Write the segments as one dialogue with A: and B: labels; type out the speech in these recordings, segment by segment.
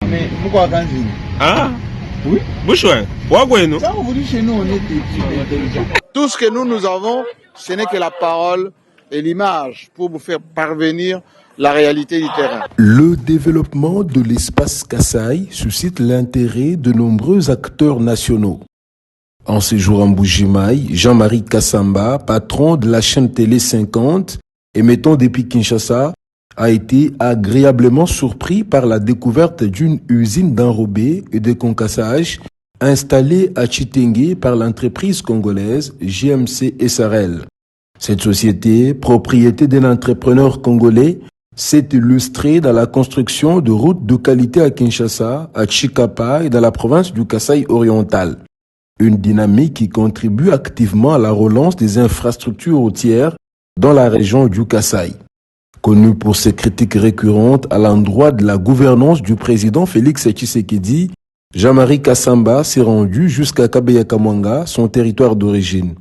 A: Mais pourquoi Kanzini?
B: Ah,
A: Oui.
B: Bouchouin, Ouagoueno.
A: Ça, vous dites chez nous, on est des types intelligents. Tout ce que nous avons, ce n'est que la parole et l'image pour vous faire parvenir la réalité du terrain.
C: Le développement de l'espace Kasaï suscite l'intérêt de nombreux acteurs nationaux. En séjour en Mbuji-Mayi, Jean-Marie Kassamba, patron de la chaîne Télé 50, émettant depuis Kinshasa, a été agréablement surpris par la découverte d'une usine d'enrobé et de concassage installée à Chitengue par l'entreprise congolaise JMC SRL. Cette société, propriété d'un entrepreneur congolais, s'est illustrée dans la construction de routes de qualité à Kinshasa, à Chikapa et dans la province du Kasaï oriental. Une dynamique qui contribue activement à la relance des infrastructures routières dans la région du Kasaï. Connu pour ses critiques récurrentes à l'endroit de la gouvernance du président Félix Tshisekedi, Jean-Marie Kassamba s'est rendu jusqu'à Kabeya-Kamwanga, son territoire d'origine.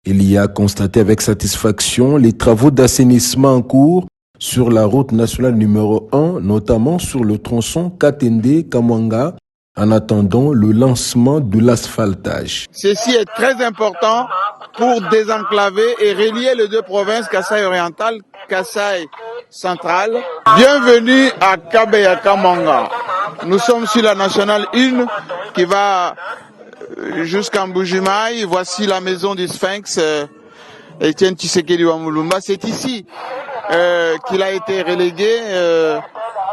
C: Il y a constaté avec satisfaction les travaux d'assainissement en cours sur la route nationale numéro 1, notamment sur le tronçon Katende-Kamwanga, en attendant le lancement de l'asphaltage.
A: Ceci est très important pour désenclaver et relier les deux provinces, Kasaï oriental, Kasaï central. Bienvenue à Kabeya-Kamwanga. Nous sommes sur la nationale 1 qui va jusqu'à Mbuji-Mayi. Voici la maison du Sphinx, Etienne Tshisekedi Wamulumba. C'est ici qu'il a été relégué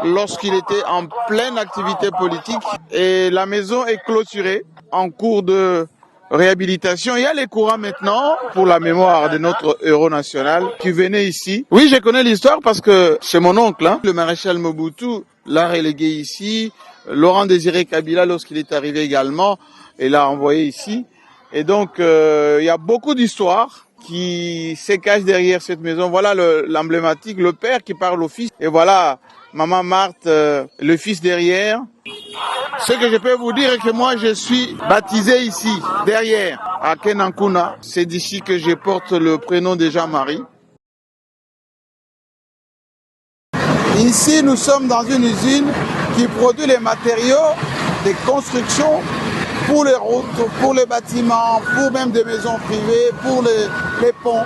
A: lorsqu'il était en pleine activité politique. Et la maison est clôturée en cours de réhabilitation. Il y a les courants maintenant pour la mémoire de notre héros national qui venait ici. Oui, je connais l'histoire parce que c'est mon oncle, hein. Le maréchal Mobutu l'a relégué ici. Laurent Désiré Kabila, lorsqu'il est arrivé également, et l'a envoyé ici. Et donc, il y a beaucoup d'histoires qui se cachent derrière cette maison. Voilà l'emblématique, le père qui parle au fils. Et voilà, maman Marthe, le fils derrière. Ce que je peux vous dire est que moi, je suis baptisé ici, derrière, à Kenankuna. C'est d'ici que je porte le prénom de Jean-Marie. Ici, nous sommes dans une usine qui produit les matériaux de construction pour les routes, pour les bâtiments, pour même des maisons privées, pour les ponts.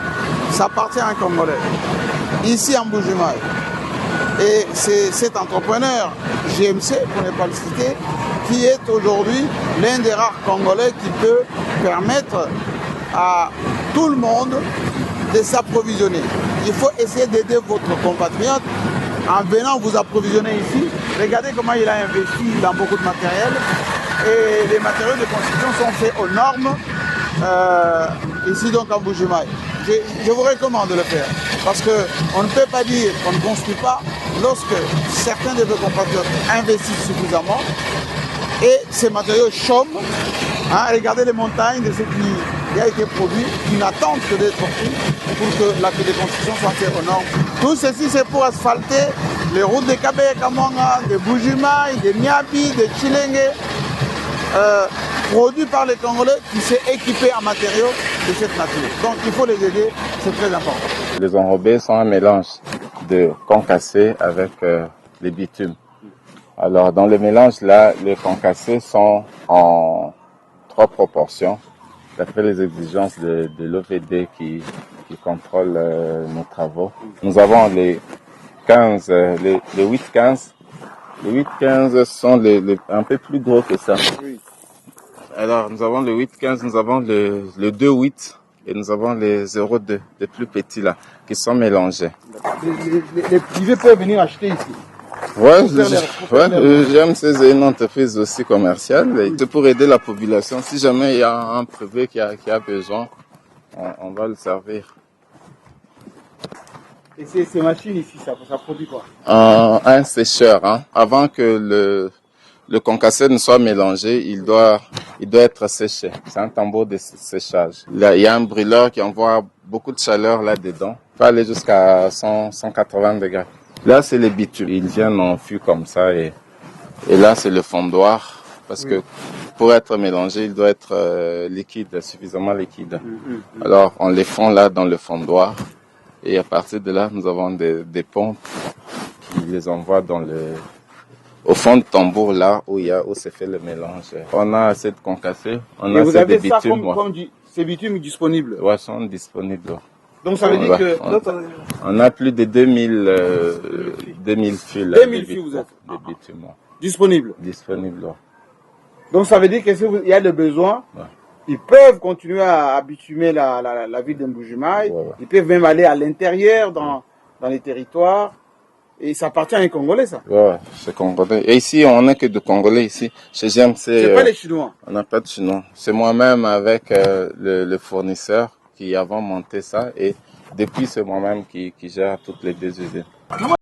A: Ça appartient à un Congolais. Ici, en Mbuji-Mayi. Et c'est cet entrepreneur, JMC, pour ne pas le citer, qui est aujourd'hui l'un des rares Congolais qui peut permettre à tout le monde de s'approvisionner. Il faut essayer d'aider votre compatriote en venant vous approvisionner ici. Regardez comment il a investi dans beaucoup de matériel. Et les matériaux de construction sont faits aux normes, ici donc en Mbuji-Mayi. Je vous recommande de le faire, parce qu'on ne peut pas dire qu'on ne construit pas lorsque certains de vos compatriotes investissent suffisamment et ces matériaux chôment. Hein, regardez les montagnes de ce qui a été produit, qui n'attendent que d'être pris pour que l'acte de construction soit fait aux normes. Tout ceci, c'est pour asphalter les routes de Kabeya-Kamwanga, de Mbuji-Mayi, de Miabi, de Chilenge, produits par les Congolais qui s'est équipé en matériaux de cette nature. Donc il faut les aider, c'est très important.
D: Les enrobés sont un mélange de concassé avec les bitumes. Alors dans le mélange là, les concassés sont en 3 proportions, d'après les exigences de l'OVD qui contrôle nos travaux. Nous avons les 15, les 8-15. Les 8-15 sont un peu plus gros que ça. Oui. Alors nous avons le 8-15, nous avons le 2-8 et nous avons les 0-2, les plus petits là, qui sont mélangés.
A: Les privés peuvent venir acheter ici.
D: J'aime ces une entreprise aussi commerciale. C'est pour aider la population. Si jamais il y a un privé qui a besoin, on va le servir.
A: Et ces machines ici, ça produit quoi?
D: Un sécheur. Hein. Avant que le concassé ne soit mélangé, il doit être séché. C'est un tambour de séchage. Là, il y a un brûleur qui envoie beaucoup de chaleur là-dedans. Il peut aller jusqu'à 180 degrés. Là, c'est les bitumes. Ils viennent en fût comme ça et là, c'est le fondoir. Parce que pour être mélangé, il doit être liquide, suffisamment liquide. Alors, on les fond là dans le fondoir. Et à partir de là, nous avons des pompes qui les envoient au fond de tambour, là où se fait le mélange. On a assez de concassé, on a
A: vous
D: assez de
A: avez ça
D: bitume.
A: ces bitumes disponibles.
D: Ouais, sont disponibles.
A: Donc ça veut dire que
D: on a plus de 2000 fils.
A: 2000 fils vous êtes
D: de bitume.
A: Disponibles.
D: Disponibles.
A: Donc ça veut dire que s'il y a des besoins, ils peuvent continuer à bitumer la ville de Mbuji-Mayi. Ils peuvent même aller à l'intérieur dans les territoires. Et ça appartient à un Congolais, ça.
D: Ouais, c'est Congolais. Et ici, on n'a que de Congolais ici. Chez GM,
A: c'est pas les Chinois.
D: On n'a pas de Chinois. C'est moi-même avec le fournisseur qui avons monté ça. Et depuis, c'est moi-même qui gère toutes les deux usines.